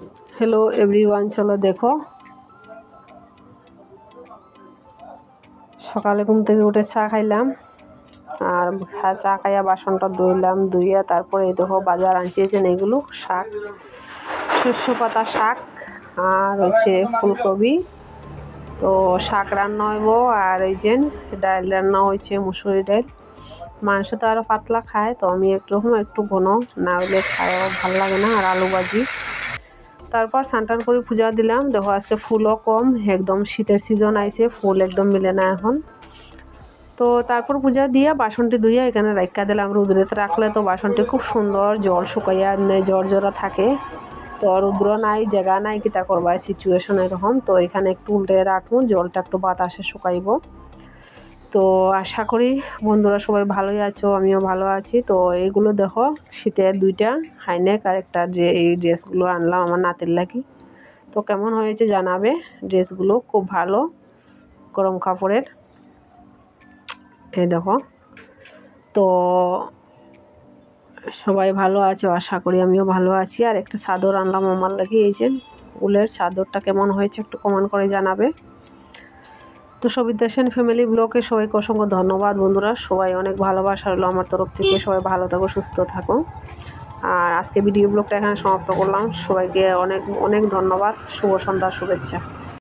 Hello everyone, चलो देखो सकाले घुम থেকে উঠে চা খাইলাম আর চা খাইয়া বাসনটা ধুইলাম, ধুইয়া তারপরে এই দেখো বাজার আনছিয়েছেন এগুলো শাক, শস্য পাতা শাক আর হচ্ছে ফুলকপি। তো শাক রান্না হইব আর এই যে ডাল রান্না হয়েছে, মুসুরি ডাল। মাংস তো আরও পাতলা খায়, তো আমি একটু ঘন না হলে খায়ও ভালো লাগে না। আর আলু ভাজি, তারপর স্নান করে পূজা দিলাম। দেখো আজকে ফুলও কম, একদম শীতের সিজন আইছে, ফুল একদম মিলে না এখন। তো তারপর পূজা দিয়ে বাসনটি ধুইয়া এখানে রাখা দিলাম। রুদ্রেতে রাখলে তো বাসনটি খুব সুন্দর জল শুকাইয়া জর্জরা থাকে। তো রুদ্র নাই, জায়গা নাই, কিতা করবা, সিচুয়েশন এরকম। তো এখানে একটু উল্টে রাখুন, জলটা একটু বাতাসে শুকাইব। তো আশা করি বন্ধুরা সবাই ভালোই আছো, আমিও ভালো আছি। তো এইগুলো দেখো শীতের দুইটা হাইনেক আর একটা যে এই ড্রেসগুলো আনলাম আমার নাতির লাগি। তো কেমন হয়েছে জানাবে, ড্রেসগুলো খুব ভালো গরম কাপড়ের। এই দেখো, তো সবাই ভালো আছো আশা করি, আমিও ভালো আছি। আর একটা চাদর আনলাম আমার লাগি, এই যে উলের চাদরটা কেমন হয়েছে একটু কমেন্ট করে জানাবে। তো সবিতাসেন ফ্যামিলি ব্লগে সবাইকে অসংখ্য ধন্যবাদ বন্ধুরা, সবাই অনেক ভালোবাসা হলো আমার তরফ থেকে। সবাই ভালো থাকো, সুস্থ থাকো। আর আজকে ভিডিও ব্লগটা এখানে সমাপ্ত করলাম। সবাইকে অনেক অনেক ধন্যবাদ, শুভ সন্ধ্যার শুভেচ্ছা।